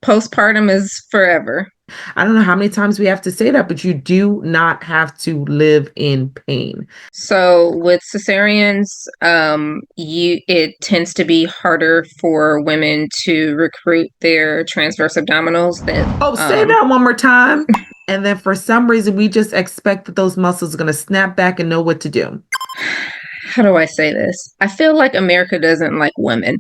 Postpartum is forever. I don't know how many times we have to say that, but you do not have to live in pain. So with cesareans, it tends to be harder for women to recruit their transverse abdominals. Oh, say that one more time. And then for some reason, we just expect that those muscles are going to snap back and know what to do. How do I say this? I feel like America doesn't like women.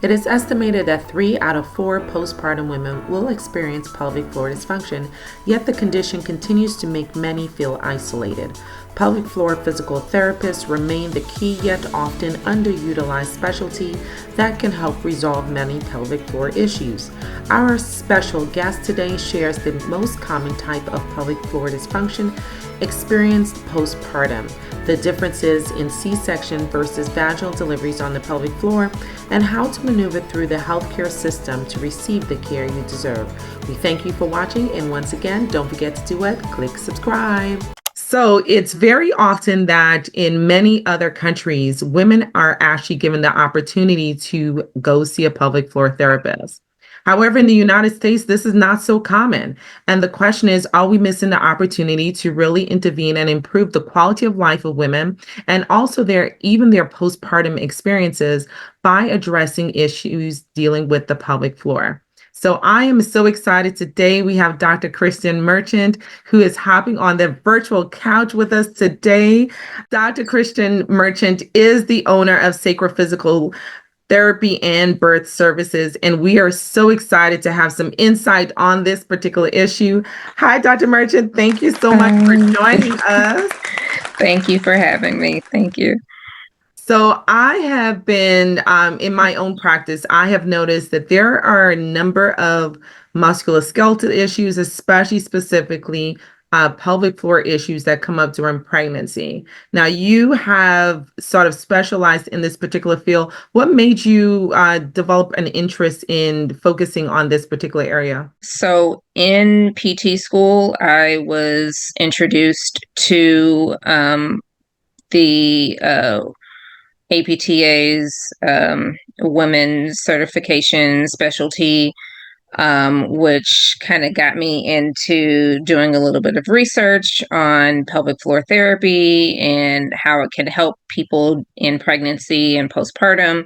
It is estimated that 3 out of 4 postpartum women will experience pelvic floor dysfunction, yet the condition continues to make many feel isolated. Pelvic floor physical therapists remain the key yet often underutilized specialty that can help resolve many pelvic floor issues. Our special guest today shares the most common type of pelvic floor dysfunction experienced postpartum, the differences in C-section versus vaginal deliveries on the pelvic floor, and how to maneuver through the healthcare system to receive the care you deserve. We thank you for watching, and once again, don't forget to do what? Click subscribe. So it's very often that in many other countries, women are actually given the opportunity to go see a pelvic floor therapist. However, in the United States, this is not so common. And the question is, are we missing the opportunity to really intervene and improve the quality of life of women and also even their postpartum experiences by addressing issues dealing with the pelvic floor? So I am so excited. Today we have Dr. Kristen Merchant, who is hopping on the virtual couch with us today. Dr. Kristen Merchant is the owner of Sacred Physical Therapy and Birth Services, and we are so excited to have some insight on this particular issue. Hi, Dr. Merchant. Thank you so much for joining us. Thank you for having me. Thank you. So I have been in my own practice, I have noticed that there are a number of musculoskeletal issues, especially specifically pelvic floor issues that come up during pregnancy. Now, you have sort of specialized in this particular field. What made you develop an interest in focusing on this particular area? So in PT school, I was introduced to the APTA's women's certification specialty, which kind of got me into doing a little bit of research on pelvic floor therapy and how it can help people in pregnancy and postpartum.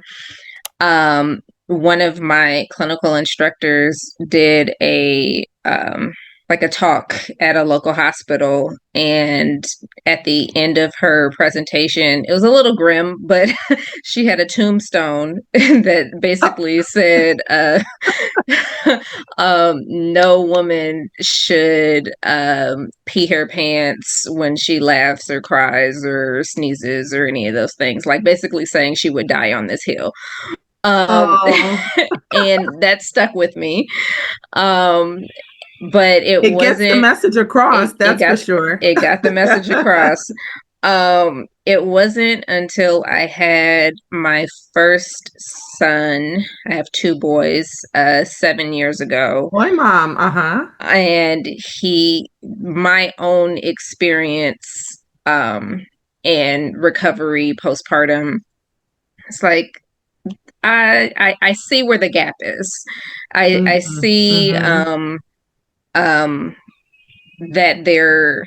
One of my clinical instructors did a talk at a local hospital, and at the end of her presentation, it was a little grim, but she had a tombstone that basically said no woman should pee her pants when she laughs or cries or sneezes or any of those things, like basically saying she would die on this hill. And that stuck with me. But it gets the message across, that's for sure. It got the message across. It wasn't until I had my first son, I have 2 boys, 7 years ago. Boy, mom, And my own experience and recovery postpartum, it's like, I see where the gap is. I see that there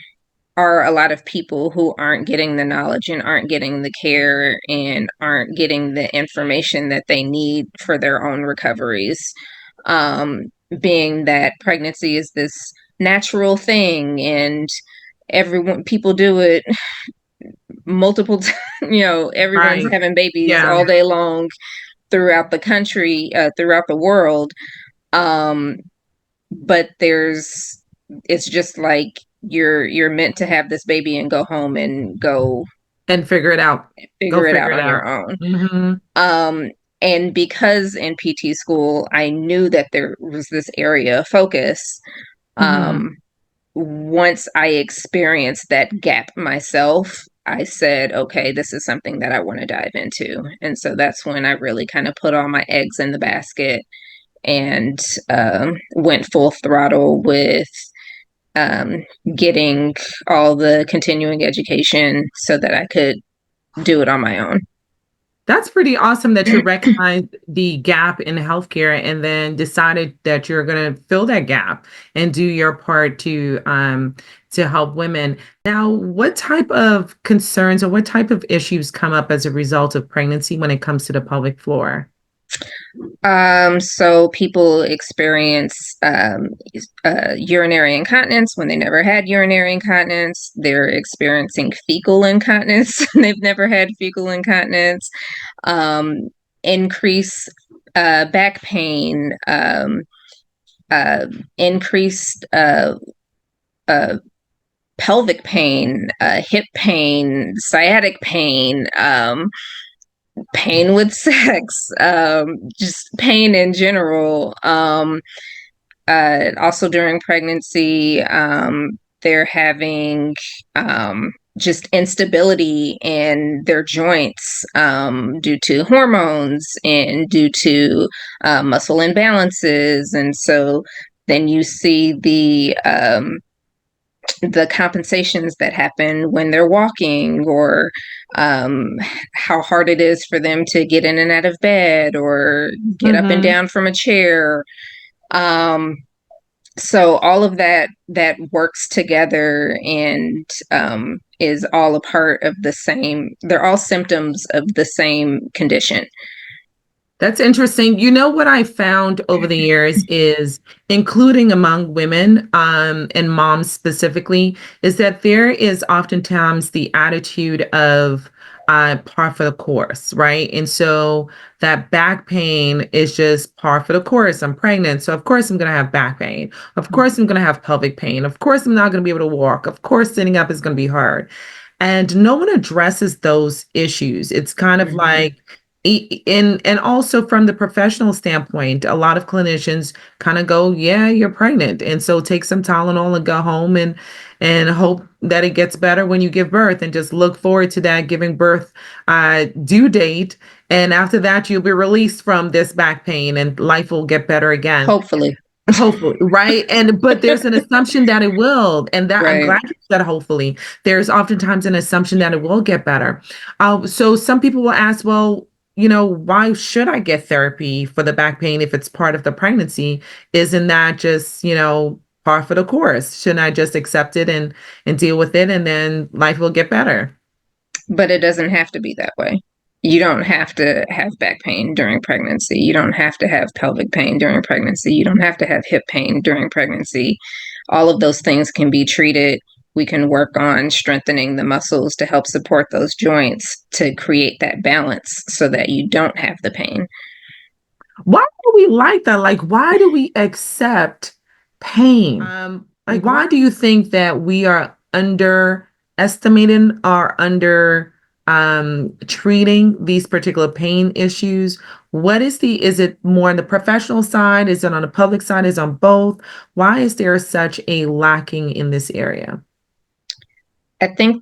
are a lot of people who aren't getting the knowledge and aren't getting the care and aren't getting the information that they need for their own recoveries. Being that pregnancy is this natural thing and people do it multiple everyone's Right. having babies all day long throughout the country, throughout the world. But it's just like you're meant to have this baby and go home and go and figure it out. Figure it out on your own. And because in PT school, I knew that there was this area of focus. Once I experienced that gap myself, I said, okay, this is something that I want to dive into. And so that's when I really kind of put all my eggs in the basket and went full throttle with getting all the continuing education so that I could do it on my own. That's pretty awesome that you recognized the gap in healthcare and then decided that you're going to fill that gap and do your part to help women. Now, what type of concerns or what type of issues come up as a result of pregnancy when it comes to the pelvic floor? So people experience urinary incontinence when they never had urinary incontinence. They're experiencing fecal incontinence. They've never had fecal incontinence. Um, Increase back pain, uh, increased uh, pelvic pain, hip pain, sciatic pain, pain with sex, just pain in general. Also during pregnancy, they're having just instability in their joints due to hormones and due to muscle imbalances. And so then you see the compensations that happen when they're walking, or how hard it is for them to get in and out of bed or get up and Mm-hmm. down from a chair. Um, so all of that works together and is all a part of the same. They're all symptoms of the same condition. That's interesting. You know what I found over the years is, including among women, and moms specifically, is that there is oftentimes the attitude of par for the course, right? And so that back pain is just par for the course. I'm pregnant, so of course I'm going to have back pain. Of course I'm going to have pelvic pain. Of course I'm not going to be able to walk. Of course sitting up is going to be hard. And no one addresses those issues. It's kind of like, and also from the professional standpoint, a lot of clinicians kind of go, yeah, you're pregnant, and so take some Tylenol and go home and hope that it gets better when you give birth, and just look forward to that giving birth due date, and after that you'll be released from this back pain and life will get better again. Hopefully. Hopefully, right? And but there's an assumption that it will, and that I'm Right. glad you said hopefully. There's oftentimes an assumption that it will get better. So some people will ask, well, why should I get therapy for the back pain if it's part of the pregnancy? Isn't that just, par for the course? Shouldn't I just accept it and deal with it, and then life will get better? But it doesn't have to be that way. You don't have to have back pain during pregnancy. You don't have to have pelvic pain during pregnancy. You don't have to have hip pain during pregnancy. All of those things can be treated. We can work on strengthening the muscles to help support those joints to create that balance so that you don't have the pain. Why do we like that? Like, why do we accept pain? Like, why do you think that we are underestimating or under treating these particular pain issues? Is it more on the professional side? Is it on the public side? Is it on both? Why is there such a lacking in this area? I think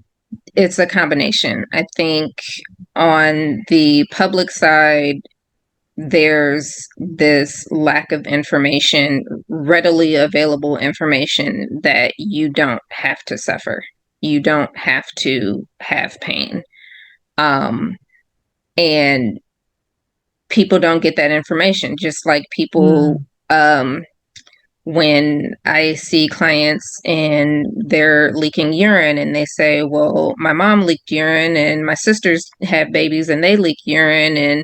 it's a combination. I think on the public side, there's this lack of information, readily available information, that you don't have to suffer. You don't have to have pain. Um, and people don't get that information, just like people, Mm. when I see clients and they're leaking urine and they say, well, my mom leaked urine and my sisters have babies and they leak urine, and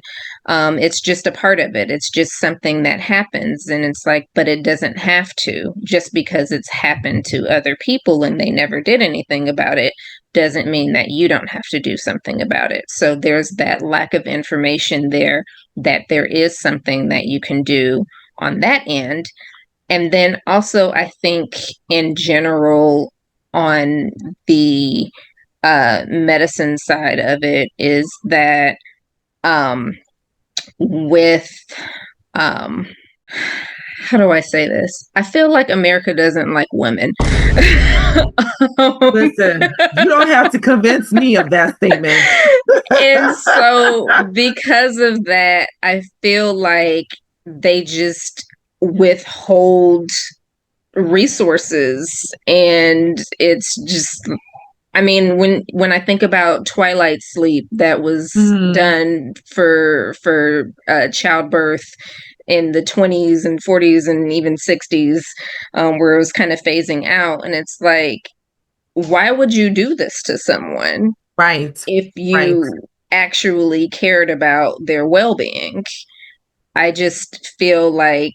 it's just a part of it. It's just something that happens. And it's like, but it doesn't have to. Just because it's happened to other people and they never did anything about it doesn't mean that you don't have to do something about it. So there's that lack of information there, that there is something that you can do on that end. And then also, I think in general, on the medicine side of it, is that with, um, how do I say this? I feel like America doesn't like women. Listen, you don't have to convince me of that statement. And so, because of that, I feel like they just withhold resources, and it's just I mean, when I think about twilight sleep that was Hmm. done for childbirth in the 20s and 40s and even 60s, where it was kind of phasing out, and it's like, why would you do this to someone Right. if Right. you actually cared about their well-being? I just feel like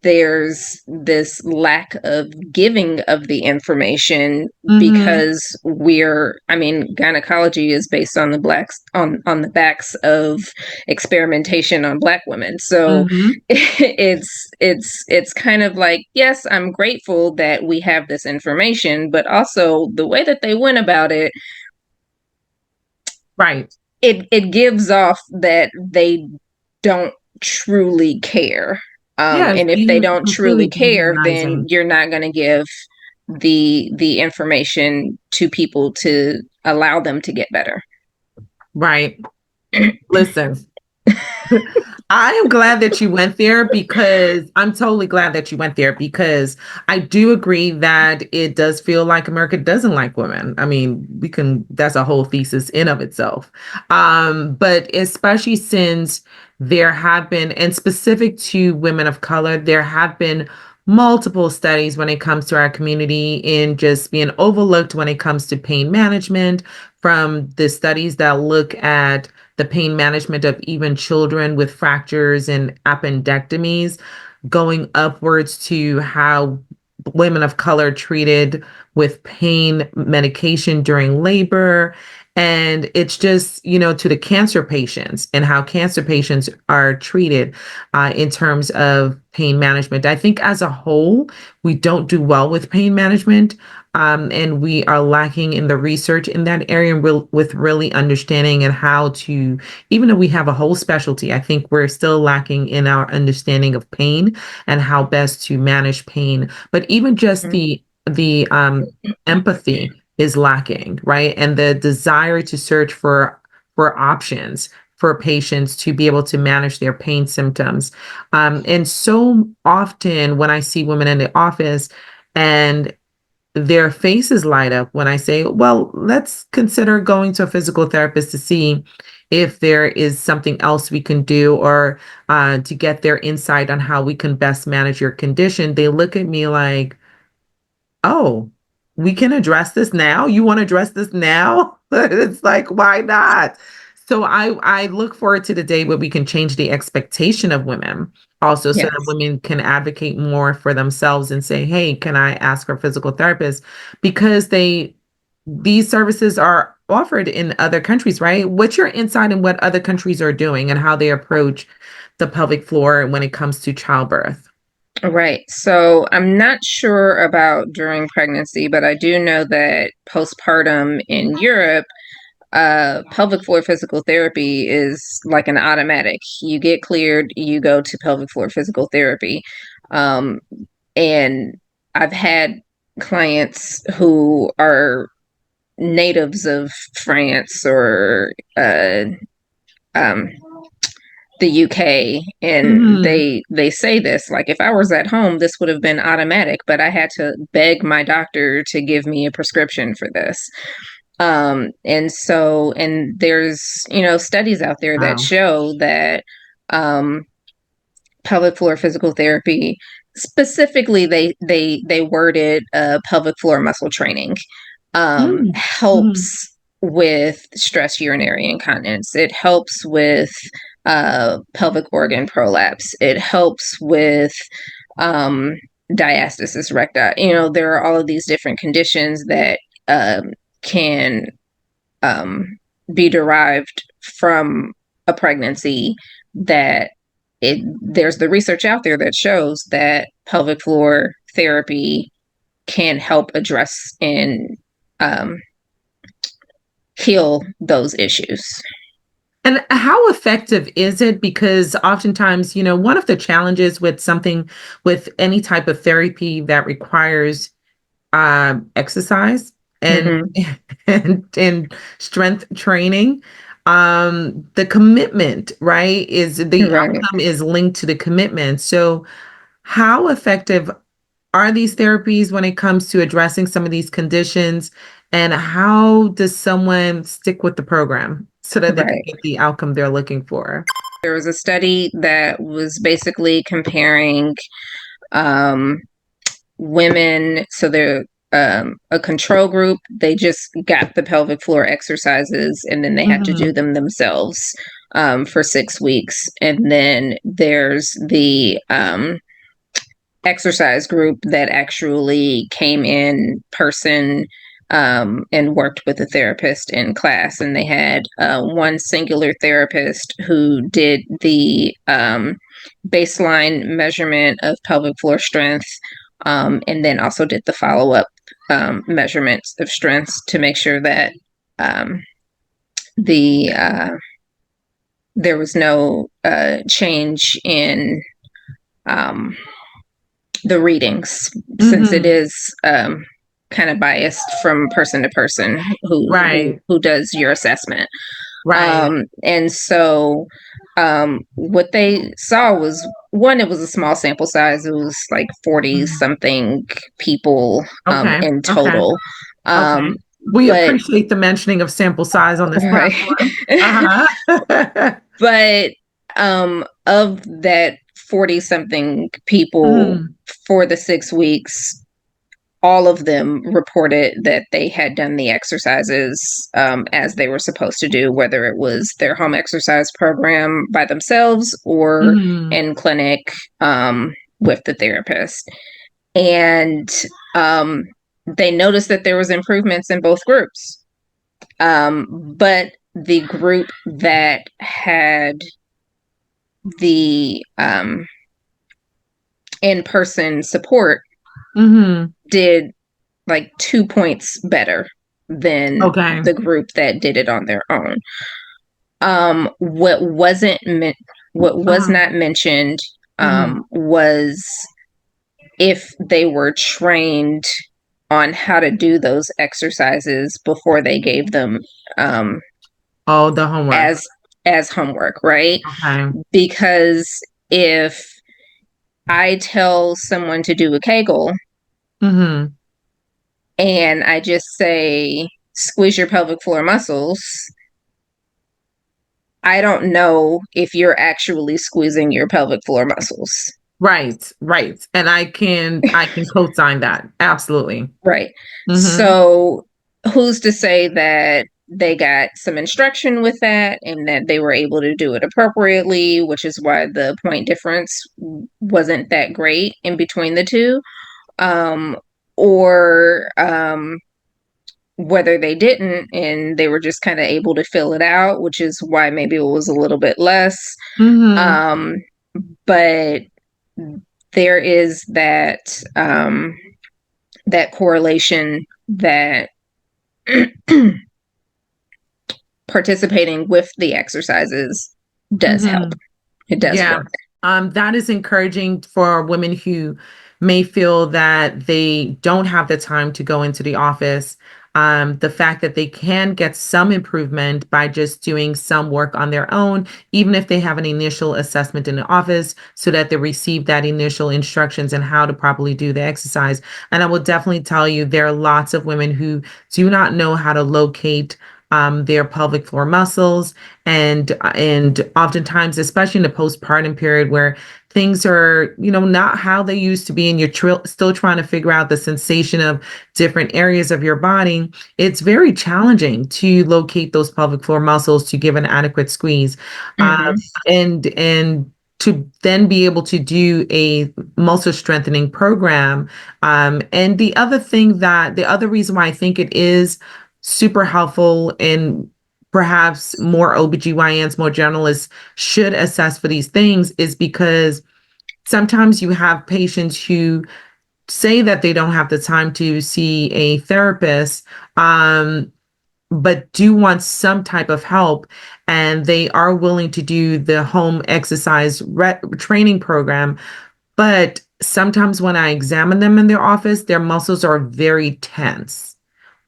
there's this lack of giving of the information Hmm. because I mean, gynecology is based on the backs of experimentation on Black women. So Hmm. it's kind of like, yes, I'm grateful that we have this information, but also the way that they went about it, Right. it gives off that they don't truly care. Yes, And if they don't completely truly care, then dehumanizing. you're not going to give the information to people to allow them to get better. Right. Listen, I am glad that you went there because I'm totally glad that you went there because I do agree that it does feel like America doesn't like women. I mean, that's a whole thesis in of itself. But especially since there have been, and specific to women of color, there have been multiple studies when it comes to our community in just being overlooked when it comes to pain management, from the studies that look at the pain management of even children with fractures and appendectomies, going upwards to how women of color treated with pain medication during labor. And it's just, to the cancer patients and how cancer patients are treated in terms of pain management. I think as a whole, we don't do well with pain management. And we are lacking in the research in that area with really understanding and how to, even though we have a whole specialty, I think we're still lacking in our understanding of pain and how best to manage pain. But even just Mhm. the empathy is lacking, right? And the desire to search for options for patients to be able to manage their pain symptoms. And so often when I see women in the office and their faces light up when I say, well, let's consider going to a physical therapist to see if there is something else we can do, or to get their insight on how we can best manage your condition. They look at me like, oh, we can address this now? You want to address this now? It's like, why not? So I look forward to the day where we can change the expectation of women also, so that Yes. women can advocate more for themselves and say, hey, can I ask for a physical therapist? Because these services are offered in other countries, right? What's your insight in what other countries are doing and how they approach the pelvic floor when it comes to childbirth? Right. So I'm not sure about during pregnancy, but I do know that postpartum in Europe, pelvic floor physical therapy is like an automatic. You get cleared, you go to pelvic floor physical therapy. Um, and I've had clients who are natives of France or um, the UK, and Hmm. they say this, like, if I was at home, this would have been automatic, but I had to beg my doctor to give me a prescription for this. And there's, studies out there that Wow. show that um, pelvic floor physical therapy, specifically, they worded pelvic floor muscle training, Mm. Mhm. helps with stress urinary incontinence. It helps with pelvic organ prolapse. It helps with um, diastasis recti. There are all of these different conditions that can um, be derived from a pregnancy, that there's the research out there that shows that pelvic floor therapy can help address and um, heal those issues. And how effective is it? Because oftentimes, one of the challenges with something, with any type of therapy that requires exercise and Mm-hmm. and strength training, the commitment, right, is the Right. outcome is linked to the commitment. So, how effective are these therapies when it comes to addressing some of these conditions? And how does someone stick with the program so that they can Right. get the outcome they're looking for? There was a study that was basically comparing um, women. So they're a control group. They just got the pelvic floor exercises and then they had to do Mm-hmm. them themselves for 6 weeks. And then there's the exercise group that actually came in person and worked with a therapist in class. And they had one singular therapist who did the baseline measurement of pelvic floor strength and then also did the follow up measurements of strengths to make sure that um, the there was no change in um, the readings, since it Mm-hmm. is kind of biased from person to person Right. who does your assessment. Right. And so what they saw was, one, it was a small sample size. It was like 40 Mhm. something people Okay. in Okay. total. Okay. Um, We but appreciate the mentioning of sample size on this right. platform. Uh-huh. But of that 40 something people Mhm. for the 6 weeks, all of them reported that they had done the exercises as they were supposed to do, whether it was their home exercise program by themselves or Mhm. in clinic with the therapist. And um, they noticed that there was improvements in both groups. But the group that had the in-person support Mhm. did like 2 points better than Okay. the group that did it on their own. What wasn't what was Uh-huh. not mentioned Mhm. was if they were trained on how to do those exercises before they gave them um, Oh, the homework. as as homework, right? Okay. Because if I tell someone to do a Kegel Mhm. and I just say squeeze your pelvic floor muscles, I don't know if you're actually squeezing your pelvic floor muscles. Right. Right. And I can co-sign that. Absolutely. Right. Mhm. So who's to say that they got some instruction with that and that they were able to do it appropriately, which is why the point difference wasn't that great in between the two. Um, or whether they didn't and they were just kind of able to fill it out, which is why maybe it was a little bit less. Mhm. Um, but there is that that correlation that participating with the exercises does help. Mhm. It does Yeah. work. That is encouraging for women who may feel that they don't have the time to go into the office. The fact that they can get some improvement by just doing some work on their own, even if they have an initial assessment in the office, so that they receive that initial instructions on how to properly do the exercise. And I will definitely tell you, there are lots of women who do not know how to locate their pelvic floor muscles, and oftentimes, especially in the postpartum period, where things are, not how they used to be, and you're still trying to figure out the sensation of different areas of your body. It's very challenging to locate those pelvic floor muscles to give an adequate squeeze, um, Mm-hmm. and to then be able to do a muscle strengthening program. And the other reason why I think it is super helpful, and perhaps more OBGYNs, more generalists should assess for these things, is because sometimes you have patients who say that they don't have the time to see a therapist, but do want some type of help, and they are willing to do the home exercise training program. But sometimes when I examine them in their office, their muscles are very tense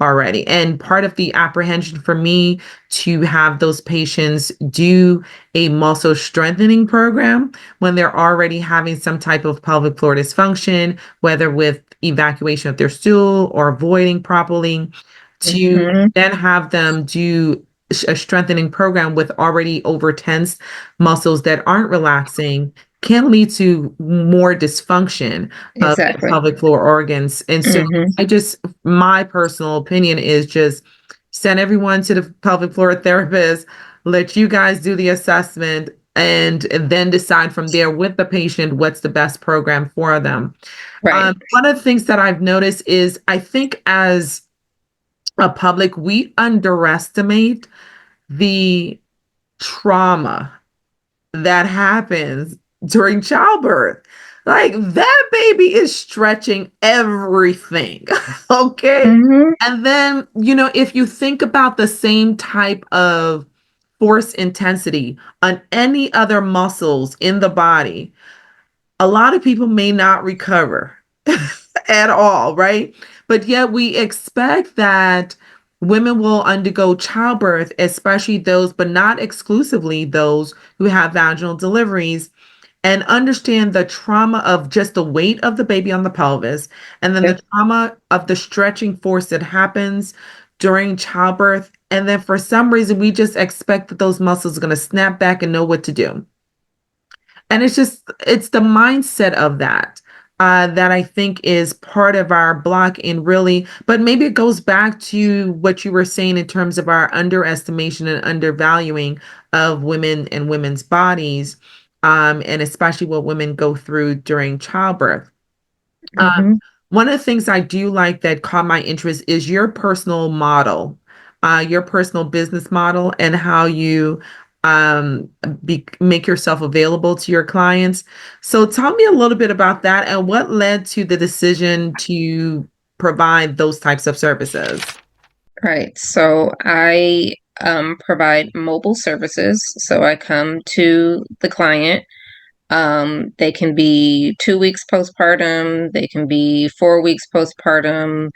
already. And part of the apprehension for me to have those patients do a muscle strengthening program when they're already having some type of pelvic floor dysfunction, whether with evacuation of their stool or voiding properly, to Mm-hmm. then have them do a strengthening program with already overtense muscles that aren't relaxing can lead to more dysfunction of the Exactly. pelvic floor organs. And so Mm-hmm. my personal opinion is just send everyone to the pelvic floor therapist, let you guys do the assessment, and then decide from there with the patient what's the best program for them. Right. One of the things that I've noticed is I think as a public, we underestimate the trauma that happens during childbirth. Like that baby is stretching everything. Okay. Mm-hmm. And then, if you think about the same type of force intensity on any other muscles in the body, a lot of people may not recover at all, right? But yet we expect that women will undergo childbirth, especially those, but not exclusively those who have vaginal deliveries, and understand the trauma of just the weight of the baby on the pelvis, and then the Yep. trauma of the stretching force that happens during childbirth. And then for some reason, we just expect that those muscles are going to snap back and know what to do. And it's the mindset of that that I think is part of our block in really, but maybe it goes back to what you were saying in terms of our underestimation and undervaluing of women and women's bodies, and especially what women go through during childbirth. Um, Mm-hmm. One of the things I do like that caught my interest is your personal model, your personal business model, and how you make yourself available to your clients. So tell me a little bit about that and what led to the decision to provide those types of services. Right. So I provide mobile services. So I come to the client. They can be 2 weeks postpartum, they can be 4 weeks postpartum,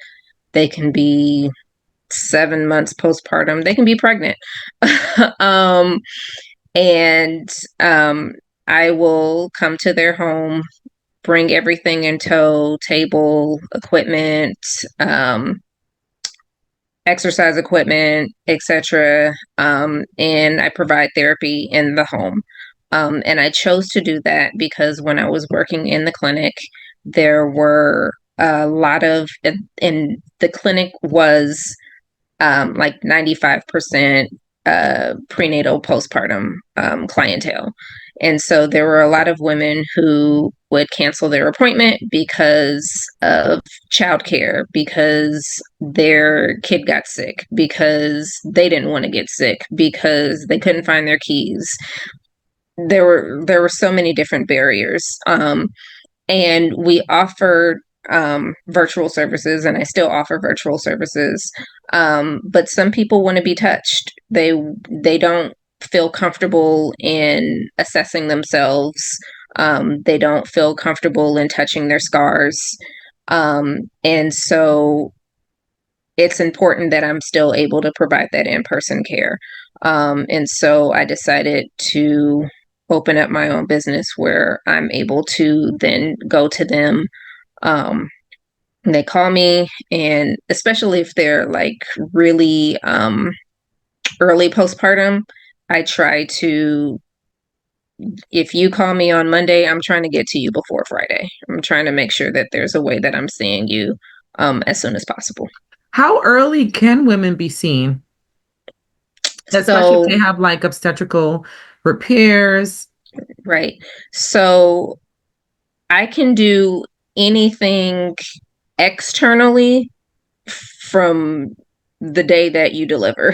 they can be 7 months postpartum, they can be pregnant. um, and I will come to their home, bring everything in tow, table, equipment, um, exercise equipment, etc. And I provide therapy in the home. And I chose to do that because when I was working in the clinic, there were a lot of, and the clinic was like 95% prenatal postpartum clientele. And so there were a lot of women who would cancel their appointment because of childcare, because their kid got sick, because they didn't want to get sick, because they couldn't find their keys. There were so many different barriers. And we offered virtual services, and I still offer virtual services. But some people want to be touched. They don't feel comfortable in assessing themselves. They don't feel comfortable in touching their scars. And so it's important that I'm still able to provide that in-person care. And so I decided to open up my own business where I'm able to then go to them. Um, they call me, and especially if they're like really early postpartum, I try to, if you call me on Monday, I'm trying to get to you before Friday. I'm trying to make sure that there's a way that I'm seeing you as soon as possible. How early can women be seen, especially if So, they have like obstetrical repairs? right. So I can do anything externally from the day that you deliver.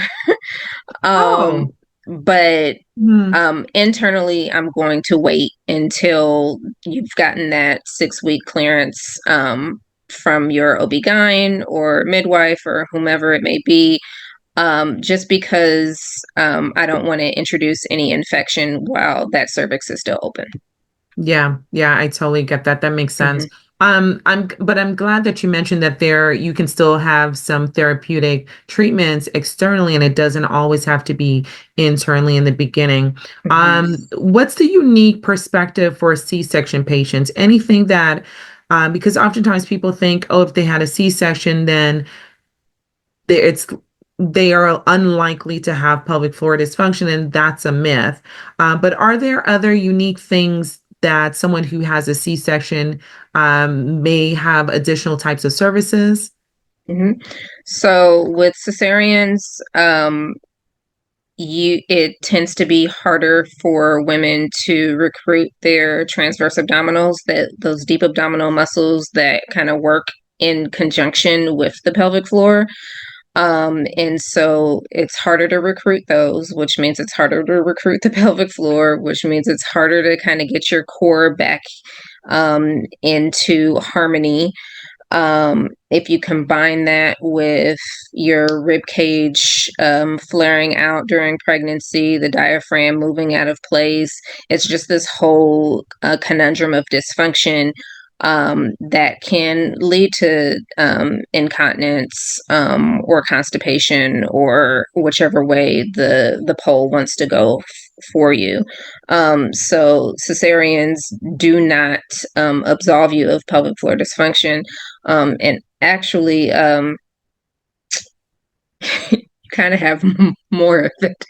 um, Oh, but hmm. internally, I'm going to wait until you've gotten that 6 week clearance from your OB-GYN or midwife or whomever it may be, just because I don't want to introduce any infection while that cervix is still open. Yeah, yeah, I totally get that. That makes sense. Hmm. I'm glad that you mentioned that you can still have some therapeutic treatments externally, and it doesn't always have to be internally in the beginning. Hmm. What's the unique perspective for C-section patients? Anything that, because oftentimes people think, oh, if they had a C-section, then it's they are unlikely to have pelvic floor dysfunction, and that's a myth. But are there other unique things that someone who has a C-section may have additional types of services? Mhm. So with cesareans, it tends to be harder for women to recruit their transverse abdominals, that those deep abdominal muscles that kind of work in conjunction with the pelvic floor. And so it's harder to recruit those, which means it's harder to recruit the pelvic floor, which means it's harder to kind of get your core back into harmony. If you combine that with your rib cage flaring out during pregnancy, the diaphragm moving out of place, it's just this whole conundrum of dysfunction that can lead to incontinence or constipation, or whichever way the pole wants to go for you. So cesareans do not absolve you of pelvic floor dysfunction. And actually, you kind of have more of it.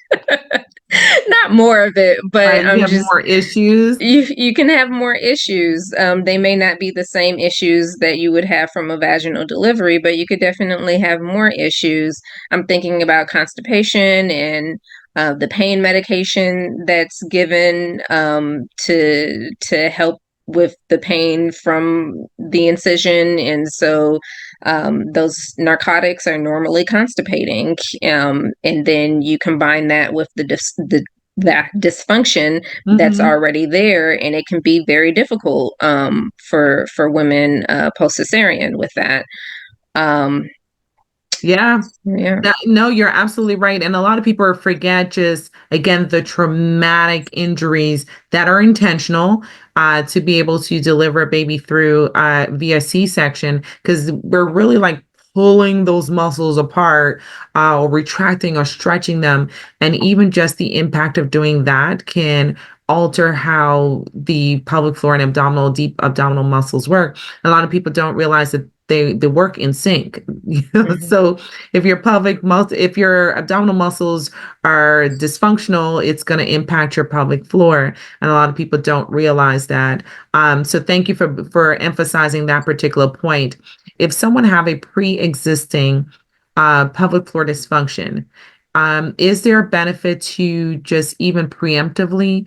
Not more of it, but Right, you I'm have just more issues. you can have more issues. They may not be the same issues that you would have from a vaginal delivery, but you could definitely have more issues. I'm thinking about constipation and the pain medication that's given to help with the pain from the incision, and so those narcotics are normally constipating, and then you combine that with that dysfunction that's Hmm. already there, and it can be very difficult for women post cesarean with that. Um, Yeah. yeah. No, you're absolutely right. And a lot of people forget just, again, the traumatic injuries that are intentional to be able to deliver a baby through via C-section, because we're really like pulling those muscles apart or retracting or stretching them. And even just the impact of doing that can alter how the pelvic floor and deep abdominal muscles work. A lot of people don't realize that they work in sync. Mhm. So if your abdominal muscles are dysfunctional, it's going to impact your pelvic floor, and a lot of people don't realize that. So thank you for emphasizing that particular point. If someone have a pre-existing pelvic floor dysfunction, is there a benefit to just even preemptively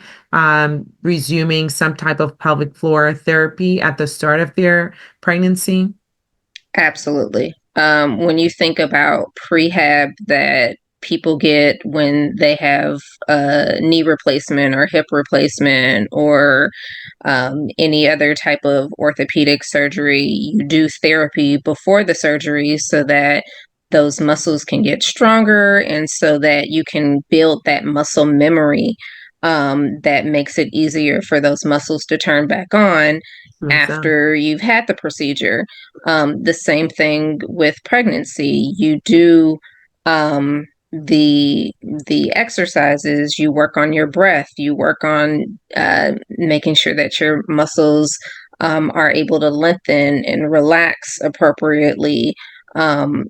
resuming some type of pelvic floor therapy at the start of their pregnancy? Absolutely. When you think about prehab that people get when they have a knee replacement or hip replacement, or any other type of orthopedic surgery, you do therapy before the surgery so that those muscles can get stronger, and so that you can build that muscle memory that makes it easier for those muscles to turn back on So, after you've had the procedure. The same thing with pregnancy. You do the exercises. You work on your breath. You work on making sure that your muscles are able to lengthen and relax appropriately.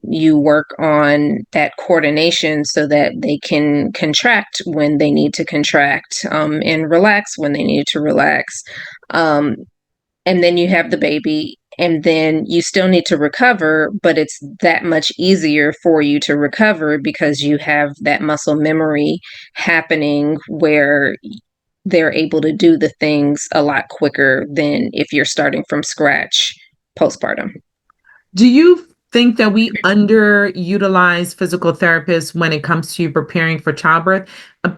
You work on that coordination so that they can contract when they need to contract, and relax when they need to relax. Um, and then you have the baby, and then you still need to recover, but it's that much easier for you to recover because you have that muscle memory happening, where they're able to do the things a lot quicker than if you're starting from scratch postpartum. do you think that we underutilize physical therapists when it comes to preparing for childbirth?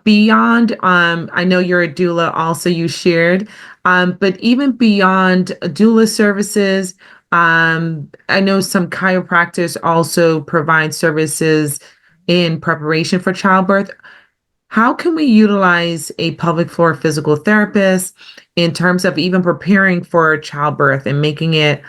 Beyond, I know you're a doula, also you shared, but even beyond doula services, I know some chiropractors also provide services in preparation for childbirth. How can we utilize a pelvic floor physical therapist in terms of even preparing for childbirth and making it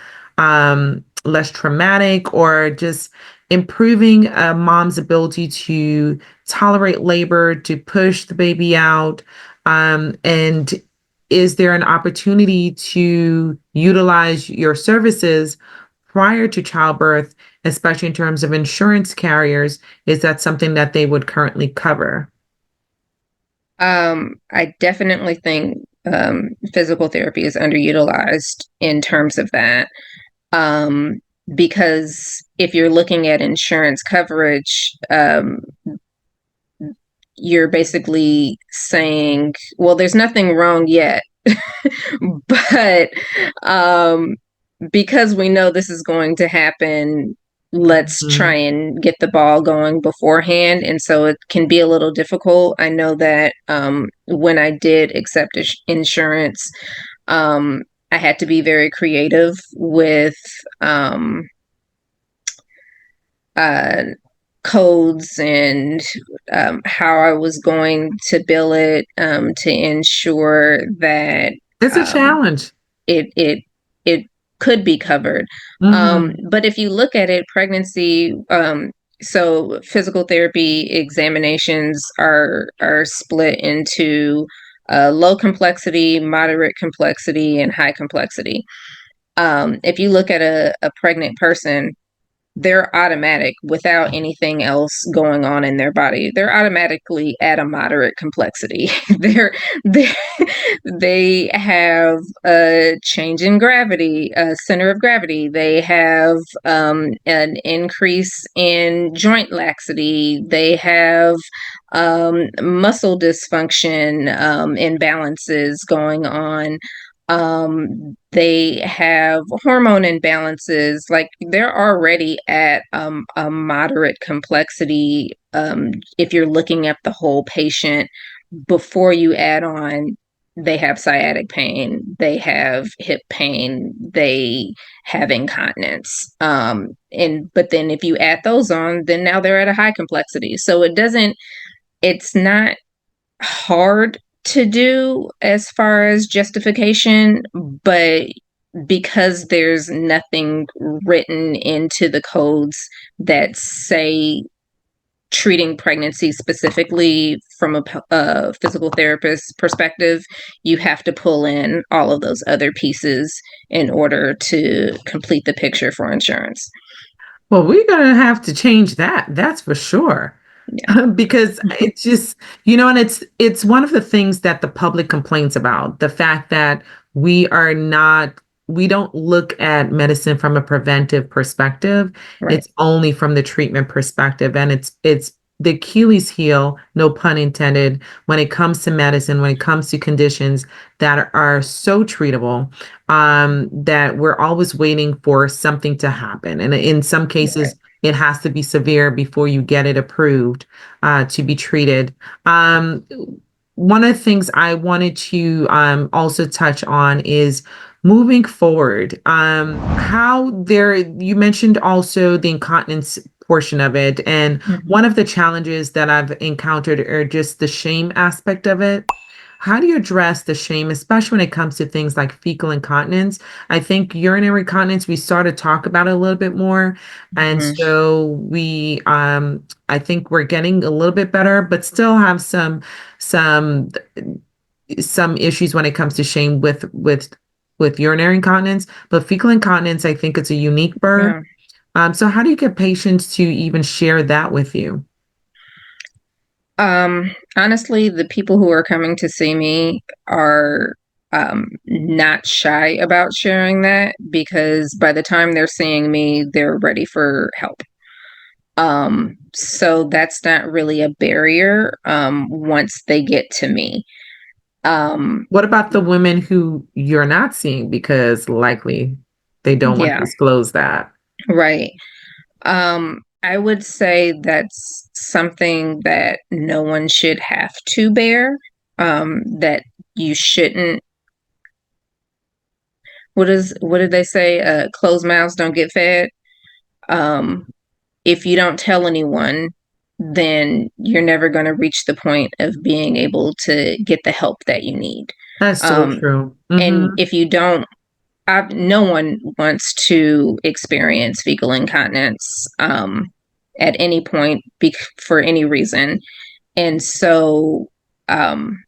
less traumatic, or just improving a mom's ability to tolerate labor, to push the baby out? And is there an opportunity to utilize your services prior to childbirth especially in terms of insurance carriers? Is that something that they would currently cover? I definitely think physical therapy is underutilized in terms of that. Um, because if you're looking at insurance coverage, you're basically saying, well, there's nothing wrong yet, but um, because we know this is going to happen, let's try Mhm. and get the ball going beforehand. And so it can be a little difficult. I know that when I did accept insurance, um, I had to be very creative with um, uh, codes and how I was going to bill it to ensure that It's a um, challenge. it it could be covered. Hmm. But if you look at it, pregnancy, so physical therapy examinations are split into low complexity, moderate complexity, and high complexity. If you look at a pregnant person, they're automatic without anything else going on in their body. They're automatically at a moderate complexity. They're they have a change in gravity, a center of gravity. They have an increase in joint laxity. They have muscle dysfunction, imbalances going on. They have hormone imbalances. Like they're already at a moderate complexity if you're looking at the whole patient before you add on. They have sciatic pain, they have hip pain, they have incontinence, and but then if you add those on, then now they're at a high complexity. So it's not hard to do as far as justification, but because there's nothing written into the codes that say treating pregnancy specifically from a physical therapist perspective, you have to pull in all of those other pieces in order to complete the picture for insurance. Well, we're gonna have to change that. That's for sure. Yeah. Because it's just, and it's one of the things that the public complains about, the fact that we don't look at medicine from a preventive perspective. Right. It's only from the treatment perspective. And it's the Achilles heel, no pun intended, when it comes to medicine, when it comes to conditions that are so treatable, that we're always waiting for something to happen. And in some Right. cases, it has to be severe before you get it approved to be treated. One of the things I wanted to also touch on is moving forward. How there, you mentioned also the incontinence portion of it. And Mhm. one of the challenges that I've encountered are just the shame aspect of it. How do you address the shame, especially when it comes to things like fecal incontinence? I think urinary incontinence, we started to talk about it a little bit more. And Mhm. so I think we're getting a little bit better, but still have some, some issues when it comes to shame with urinary incontinence. But fecal incontinence, I think it's a unique birth. Yeah. So how do you get patients to even share that with you? Honestly, the people who are coming to see me are not shy about sharing that because by the time they're seeing me, they're ready for help. So that's not really a barrier once they get to me. Um, What about the women who you're not seeing because likely they don't want to yeah, disclose that? right. I would say that's something that no one should have to bear, that you shouldn't. What did they say? Closed mouths don't get fed. Um, if you don't tell anyone, then you're never going to reach the point of being able to get the help that you need. That's so Um, true. and Hmm. if you don't, no one wants to experience fecal incontinence at any point for any reason. And so, um,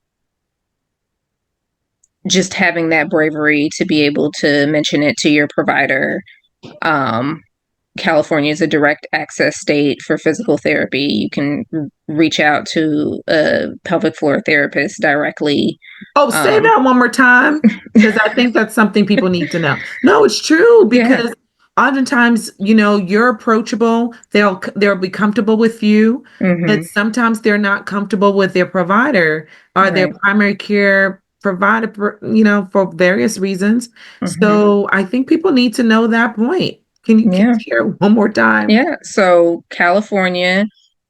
just having that bravery to be able to mention it to your provider, um, California is a direct access state for physical therapy. You can reach out to a pelvic floor therapist directly. Oh, say Um, that one more time, because I think that's something people need to know. No, it's true yeah. because oftentimes, you're approachable. They'll be comfortable with you, but Hmm. sometimes they're not comfortable with their provider or their Right. primary care provider, for various reasons. Hmm. So I think people need to know that point. Can Yeah. you share one more time? Yeah. So California,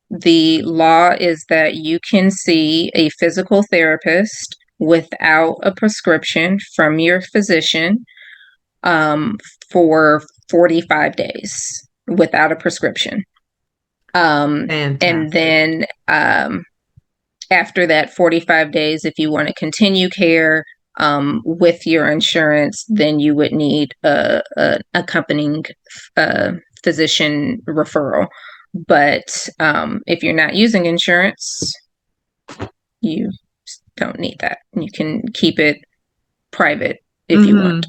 the law is that you can see a physical therapist without a prescription from your physician um, for 45 days without a prescription. And Fantastic. then after that 45 days, if you want to continue care with your insurance, then you would need a accompanying uh, physician referral. But if you're not using insurance, you don't need that. You can keep it private if you Hmm. want.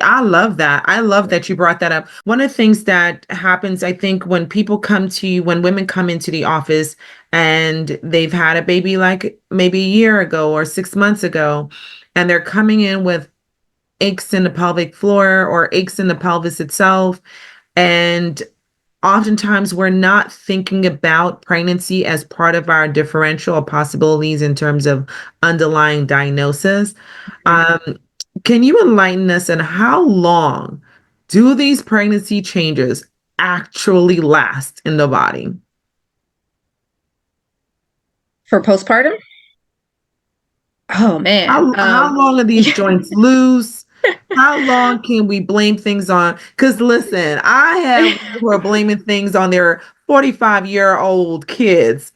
I love that. I love that you brought that up. One of the things that happens, I think, when people come to you, when women come into the office and they've had a baby like maybe a year ago or 6 months ago, and they're coming in with aches in the pelvic floor or aches in the pelvis itself. And oftentimes we're not thinking about pregnancy as part of our differential possibilities in terms of underlying diagnosis. Um, can you enlighten us on how long do these pregnancy changes actually last in the body? For postpartum? Oh man. How long are these joints loose? How long can we blame things on? Because listen, I have women who are blaming things on their 45-year-old kids.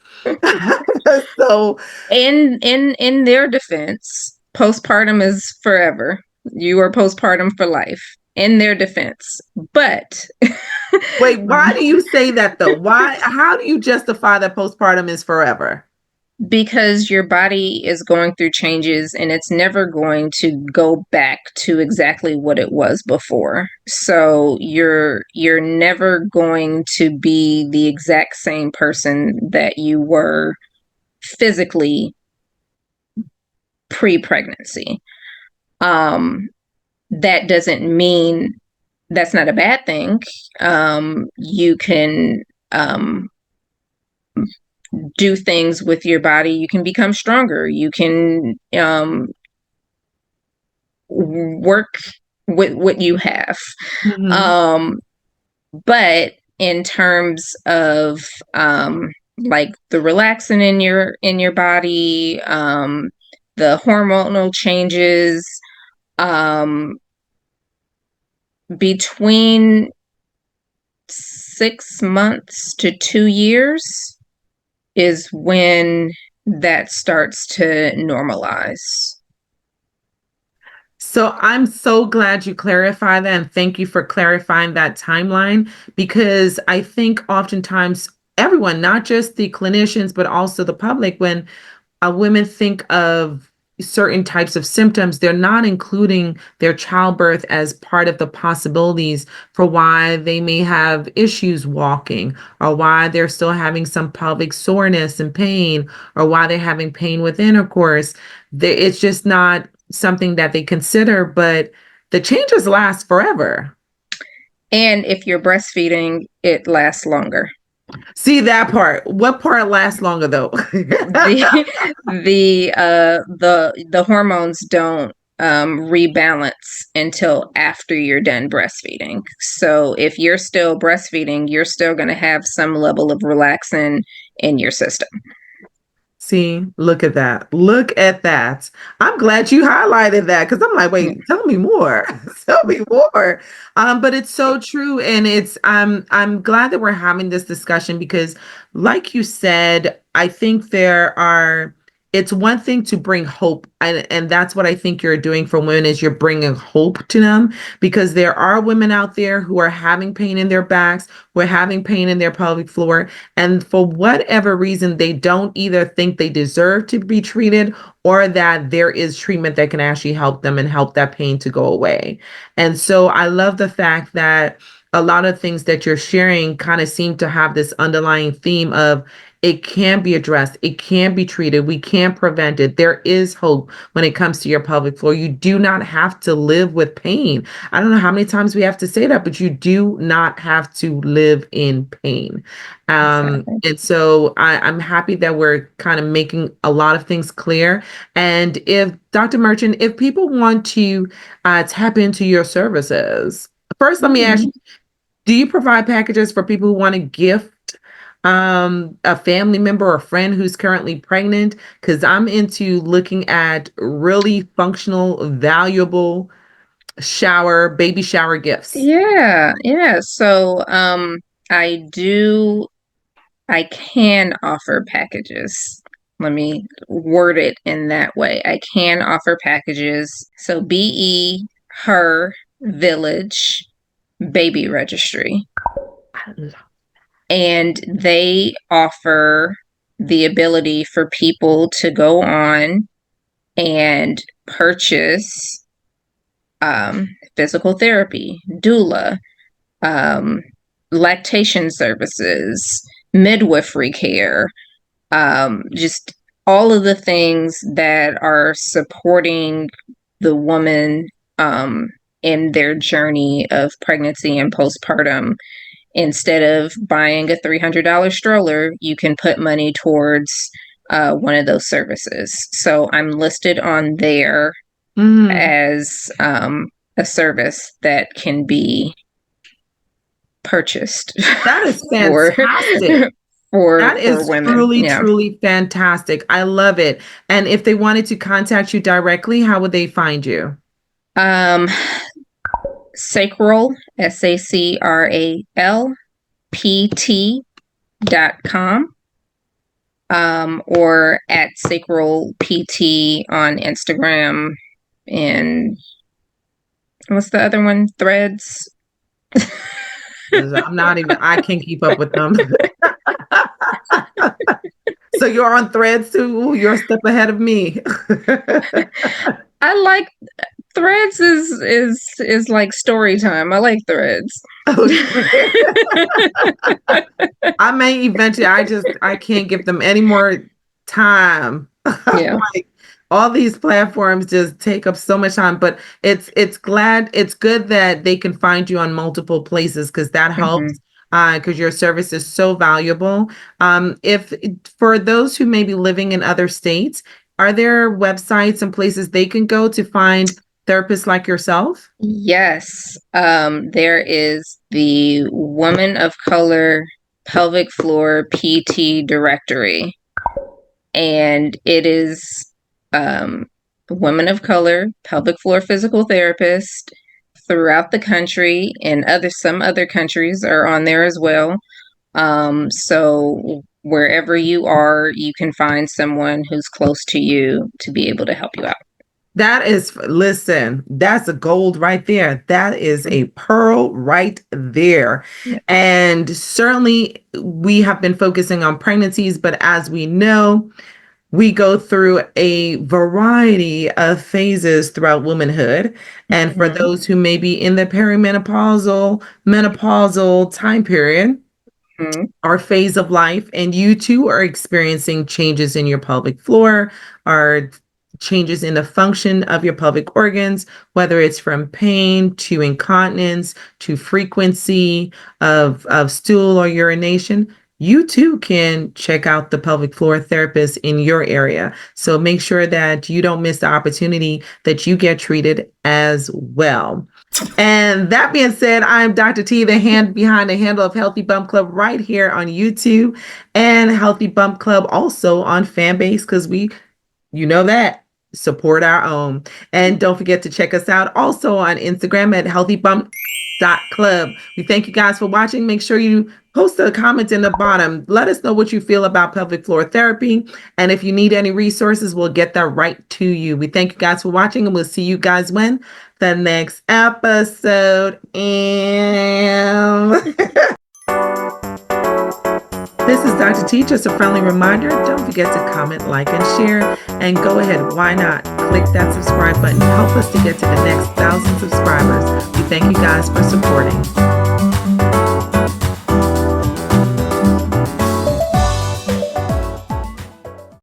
So, In their defense, postpartum is forever. You are postpartum for life. In their defense, but wait, why do you say that though? How do you justify that postpartum is forever? because your body is going through changes and it's never going to go back to exactly what it was before. So you're never going to be the exact same person that you were physically pre-pregnancy. Um, that doesn't mean that's not a bad thing. You can do things with your body. You can become stronger. You can work with what you have. Hmm. Um, but in terms of like the relaxin in your body, the hormonal changes, um, between 6 months to 2 years is when that starts to normalize. So I'm so glad you clarified that, and thank you for clarifying that timeline because I think oftentimes everyone, not just the clinicians, but also the public, when women think of certain types of symptoms, they're not including their childbirth as part of the possibilities for why they may have issues walking, or why they're still having some pelvic soreness and pain, or why they're having pain with intercourse. It's just not something that they consider, but the changes last forever. And if you're breastfeeding, it lasts longer. See that part. What part lasts longer though? The the hormones don't rebalance until after you're done breastfeeding. So if you're still breastfeeding, you're still going to have some level of relaxin in your system. See, look at that. Look at that. I'm glad you highlighted that because I'm like, Yeah. wait, tell me more. Tell me more. But it's so true. And I'm glad that we're having this discussion because, like you said, I think it's one thing to bring hope. And that's what I think you're doing for women is you're bringing hope to them because there are women out there who are having pain in their backs, who are having pain in their pelvic floor. And for whatever reason, they don't either think they deserve to be treated or that there is treatment that can actually help them and help that pain to go away. And so I love the fact that a lot of things that you're sharing kind of seem to have this underlying theme of it can be addressed, it can be treated, we can prevent it. There is hope when it comes to your pelvic floor. You do not have to live with pain. I don't know how many times we have to say that, but you do not have to live in pain. Exactly. And so I'm happy that we're kind of making a lot of things clear. And if Dr. Merchant, if people want to tap into your services, first, let me ask you, do you provide packages for people who want to gift a family member or friend who's currently pregnant? Because I'm into looking at really functional, valuable baby shower gifts. Yeah, yeah. So, I do, I can offer packages. Let me word it in that way. I can offer packages. So, BE, her, village, baby registry. And they offer the ability for people to go on and purchase physical therapy, doula, um, lactation services, midwifery care, just all of the things that are supporting the woman in their journey of pregnancy and postpartum. Instead of buying a $300 stroller, you can put money towards one of those services. So I'm listed on there Mm, as a service that can be purchased that is for fantastic. That for is women. truly, Yeah. truly fantastic. I love it. And if they wanted to contact you directly, how would they find you? Um, Sacral, SACRALPT.com, or at Sacral PT on Instagram, and what's the other one? Threads. 'Cause I can't keep up with them. So you're on Threads too. Ooh, you're a step ahead of me. I like Threads is like story time. I like Threads. Okay. I may eventually, I can't give them any more time. Yeah. Like all these platforms just take up so much time, but it's good that they can find you on multiple places because that Hmm. helps because your service is so valuable. If for those who may be living in other states, are there websites and places they can go to find therapists like yourself? Yes. There is the Woman of Color Pelvic Floor PT Directory, and it is women of color pelvic floor physical therapist throughout the country, and some other countries are on there as well. So wherever you are, you can find someone who's close to you to be able to help you out. Listen, that's a gold right there. That is a pearl right there. Yeah. And certainly we have been focusing on pregnancies, but as we know, we go through a variety of phases throughout womanhood. And for Mhm. those who may be in the menopausal time period, Mhm. our phase of life, and you too are experiencing changes in your pelvic floor, or changes in the function of your pelvic organs, whether it's from pain to incontinence to frequency of stool or urination. You too can check out the pelvic floor therapist in your area. So make sure that you don't miss the opportunity that you get treated as well. And that being said, I'm Dr. T, the hand behind the handle of Healthy Bump Club right here on YouTube, and Healthy Bump Club also on Fanbase because you know that, support our own. And don't forget to check us out also on Instagram at healthybump.club. We thank you guys for watching. Make sure you post a comment in the bottom. Let us know what you feel about pelvic floor therapy. And if you need any resources, we'll get that right to you. We thank you guys for watching, and we'll see you guys when? The next episode. And this is Dr. T. Just a friendly reminder, don't forget to comment, like, and share. And go ahead, why not? Click that subscribe button. Help us to get to the next 1,000 subscribers. We thank you guys for supporting.